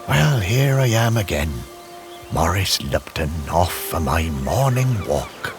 Well, here I am again, Maurice Lupton, off for my morning walk.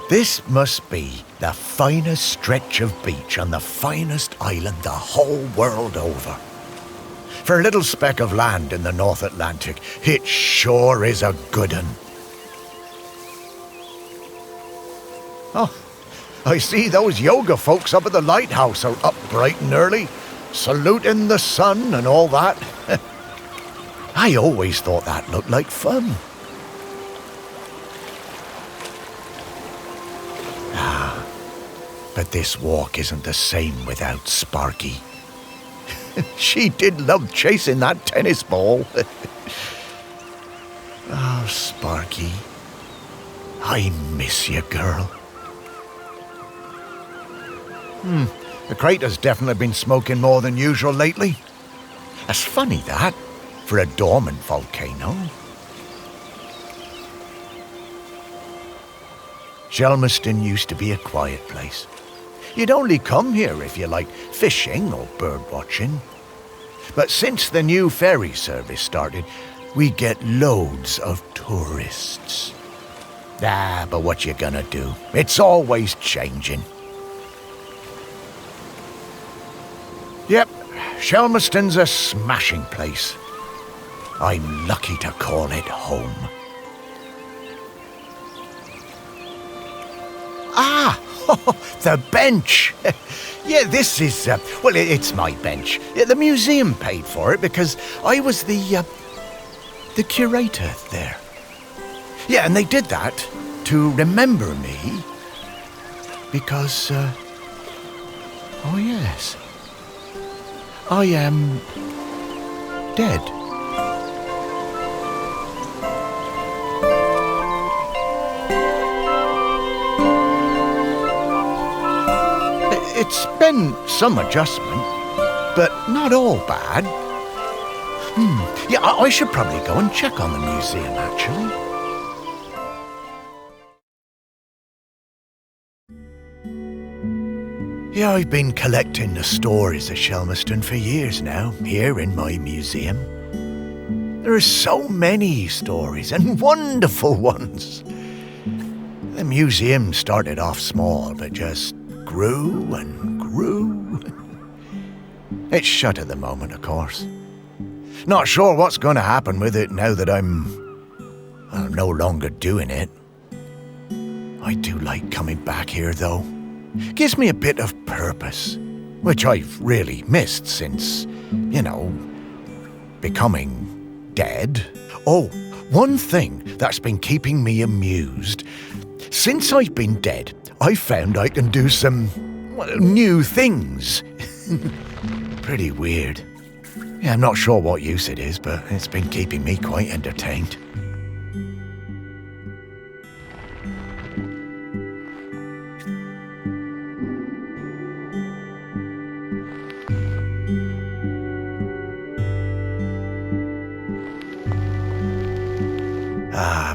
This must be the finest stretch of beach on the finest island the whole world over. For a little speck of land in the North Atlantic, it sure is a good un. Oh, I see those yoga folks up at the lighthouse are up bright and early, saluting the sun and all that. I always thought that looked like fun. But this walk isn't the same without Sparky. She did love chasing that tennis ball. Oh, Sparky, I miss you, girl. The crater's definitely been smoking more than usual lately. That's funny, that, for a dormant volcano. Shelmerston used to be a quiet place. You'd only come here if you like fishing or bird watching. But since the new ferry service started, we get loads of tourists. But what you gonna do? It's always changing. Yep, Shelmerston's a smashing place. I'm lucky to call it home. The bench. Yeah, this is, it's my bench. The museum paid for it because I was the curator there. Yeah, and they did that to remember me because, oh yes, I am dead. It's been some adjustment, but not all bad. Yeah, I should probably go and check on the museum, actually. Yeah, I've been collecting the stories of Shelmerston for years now, here in my museum. There are so many stories, and wonderful ones. The museum started off small, but just grew and grew. It's shut at the moment, of course. Not sure what's going to happen with it now that I'm no longer doing it. I do like coming back here, though. Gives me a bit of purpose, which I've really missed since, becoming dead. Oh, one thing that's been keeping me amused. Since I've been dead, I found I can do some new things. Pretty weird. Yeah, I'm not sure what use it is, but it's been keeping me quite entertained.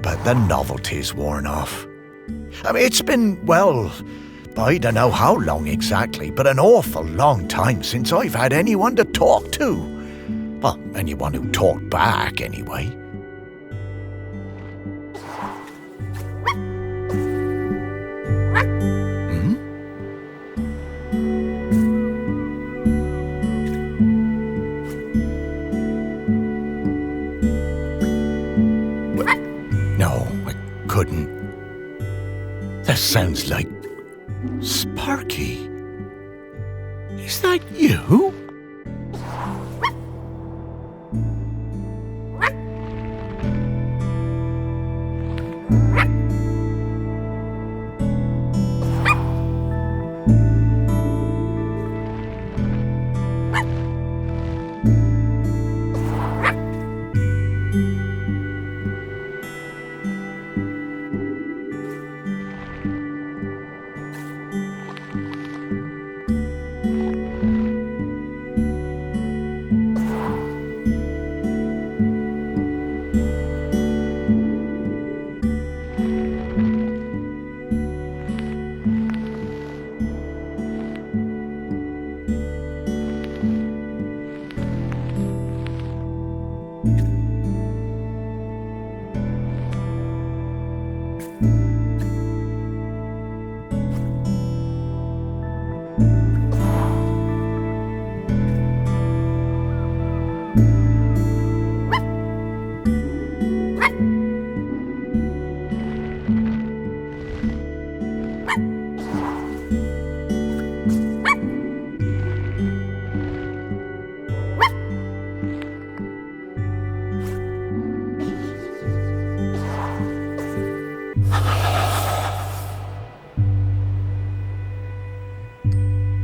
But the novelty's worn off. I mean, it's been, I don't know how long exactly, but an awful long time since I've had anyone to talk to. Well, anyone who talked back, anyway. No, I couldn't. That sounds like Sparky. Is that you?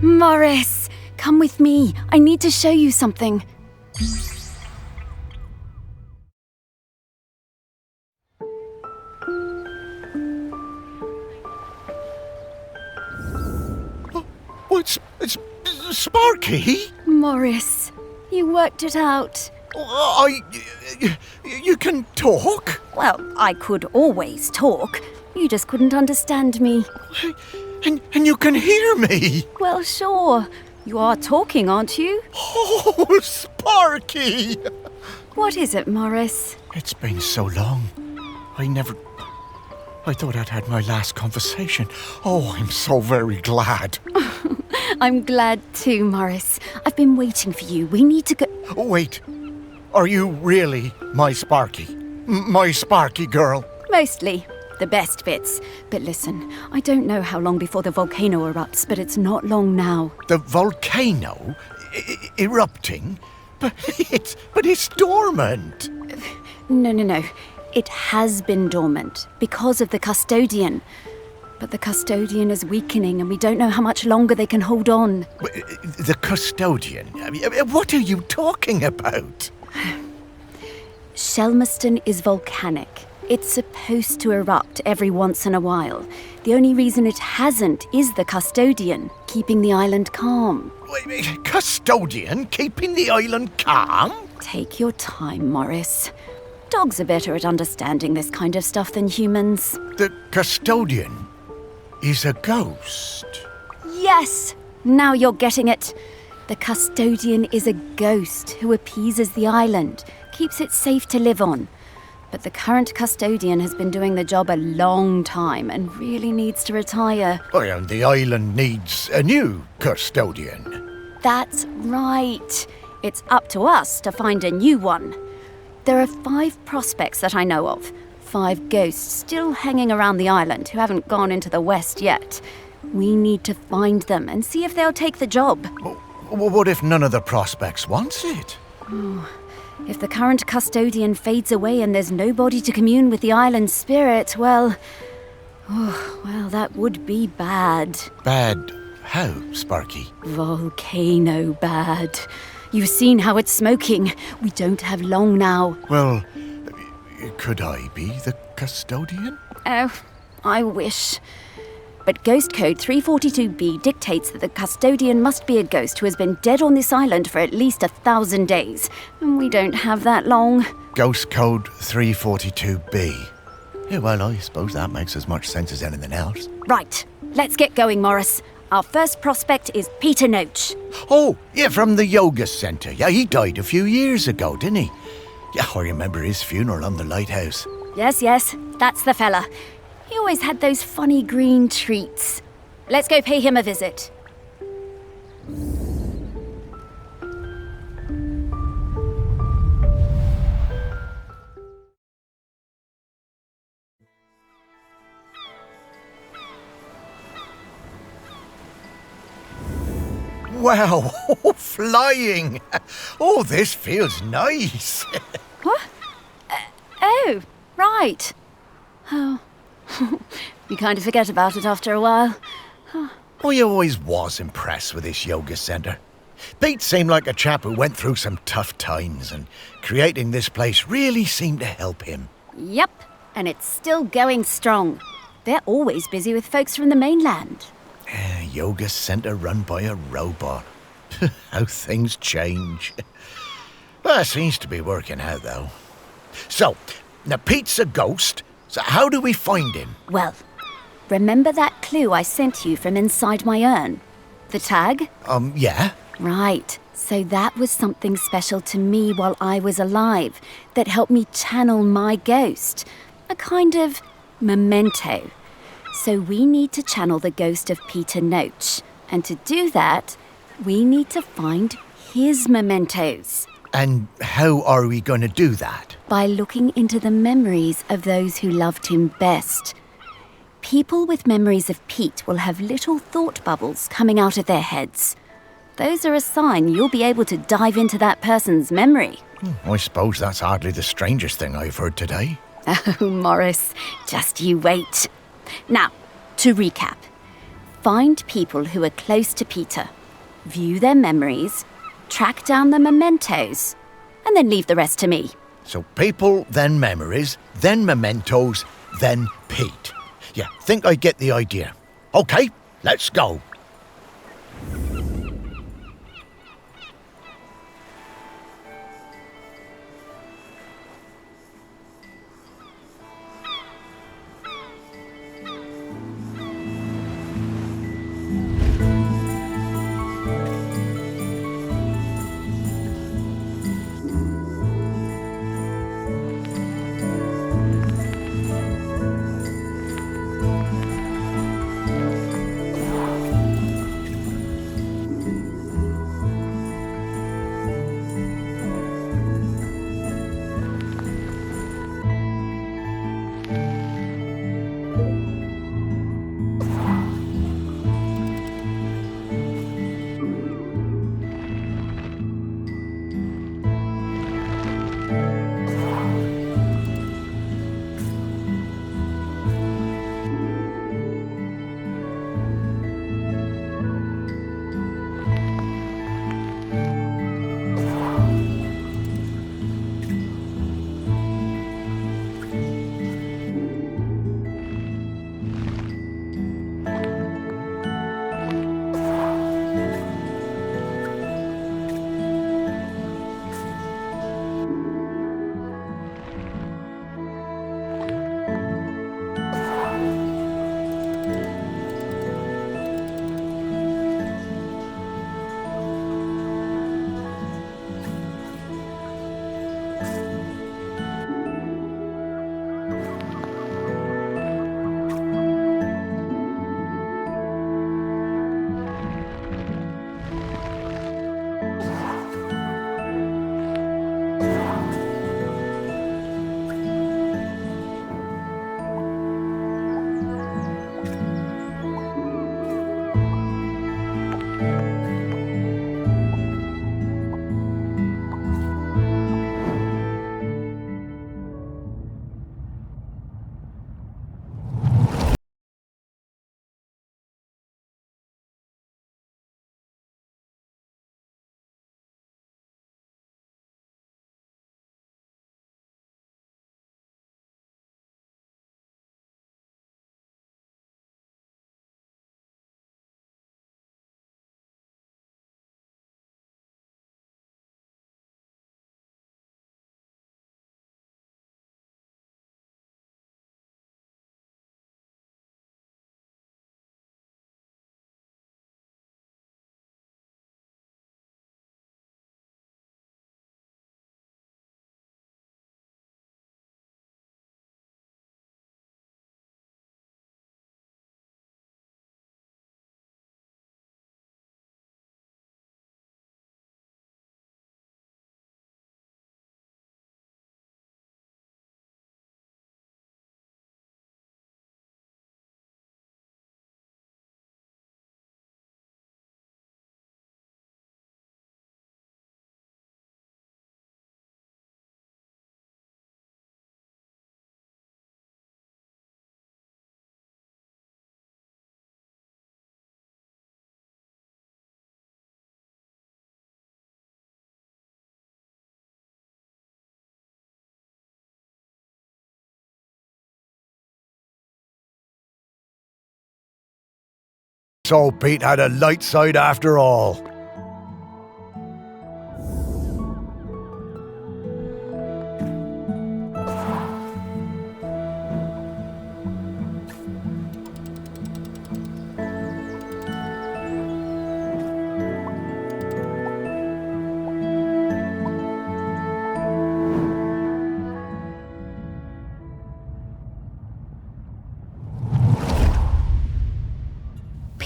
Morris, come with me. I need to show you something. Oh, it's Sparky. Morris, you worked it out. You can talk? Well, I could always talk. You just couldn't understand me. And you can hear me? Well, sure. You are talking, aren't you? Oh, Sparky! What is it, Morris? It's been so long. I thought I'd had my last conversation. Oh, I'm so very glad. I'm glad too, Morris. I've been waiting for you. We need to go... Oh, wait. Are you really my Sparky? My Sparky girl? Mostly. The best bits. But listen, I don't know how long before the volcano erupts, but it's not long now. The volcano erupting? But it's dormant. No. It has been dormant because of the custodian. But the custodian is weakening and we don't know how much longer they can hold on. The custodian? What are you talking about? Shelmerston is volcanic. It's supposed to erupt every once in a while. The only reason it hasn't is the custodian, keeping the island calm. Custodian keeping the island calm? Take your time, Morris. Dogs are better at understanding this kind of stuff than humans. The custodian is a ghost. Yes! Now you're getting it. The custodian is a ghost who appeases the island, keeps it safe to live on. But the current custodian has been doing the job a long time and really needs to retire. Oh, and the island needs a new custodian. That's right. It's up to us to find a new one. There are 5 prospects that I know of. 5 ghosts still hanging around the island who haven't gone into the west yet. We need to find them and see if they'll take the job. What if none of the prospects wants it? If the current custodian fades away and there's nobody to commune with the island's spirit, well, that would be bad. Bad how, Sparky? Volcano bad. You've seen how it's smoking. We don't have long now. Well, could I be the custodian? Oh, I wish. But Ghost Code 342B dictates that the custodian must be a ghost who has been dead on this island for at least 1,000 days. And we don't have that long. Ghost Code 342B. Yeah, well, I suppose that makes as much sense as anything else. Right, let's get going, Morris. Our first prospect is Peter Noach. Oh, yeah, from the yoga centre. Yeah, he died a few years ago, didn't he? Yeah, I remember his funeral on the lighthouse. Yes, that's the fella. He always had those funny green treats. Let's go pay him a visit. Wow, flying! Oh, this feels nice. What? Oh, right. Oh, you kind of forget about it after a while. I always was impressed with this yoga centre. Pete seemed like a chap who went through some tough times, and creating this place really seemed to help him. Yep, and it's still going strong. They're always busy with folks from the mainland. Yoga centre run by a robot. How things change. Well, it seems to be working out, though. So, now Pete's a ghost, so how do we find him? Well, remember that clue I sent you from inside my urn? The tag? Yeah. Right. So that was something special to me while I was alive that helped me channel my ghost. A kind of Memento. So we need to channel the ghost of Peter Noach. And to do that, we need to find his mementos. And how are we going to do that? By looking into the memories of those who loved him best. People with memories of Pete will have little thought bubbles coming out of their heads. Those are a sign you'll be able to dive into that person's memory. I suppose that's hardly the strangest thing I've heard today. Oh, Morris, just you wait. Now, to recap. Find people who are close to Peter, view their memories, track down the mementos, and then leave the rest to me. So people, then memories, then mementos, then Pete. Yeah, think I get the idea. Okay, let's go. So Pete had a light side after all.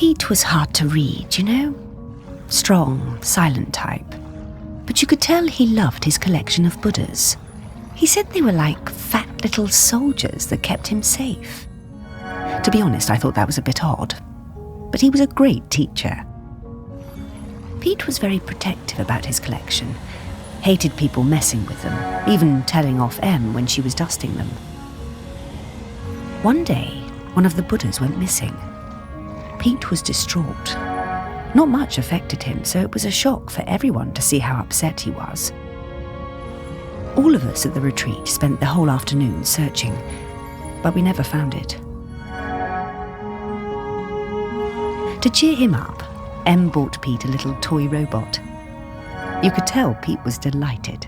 Pete was hard to read, you know? Strong, silent type. But you could tell he loved his collection of Buddhas. He said they were like fat little soldiers that kept him safe. To be honest, I thought that was a bit odd. But he was a great teacher. Pete was very protective about his collection. Hated people messing with them, even telling off Em when she was dusting them. One day, one of the Buddhas went missing. Pete was distraught. Not much affected him, so it was a shock for everyone to see how upset he was. All of us at the retreat spent the whole afternoon searching, but we never found it. To cheer him up, Em bought Pete a little toy robot. You could tell Pete was delighted.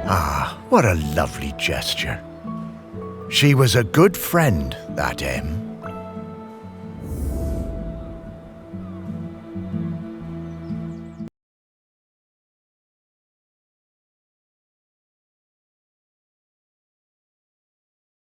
Ah, what a lovely gesture. She was a good friend, that Em.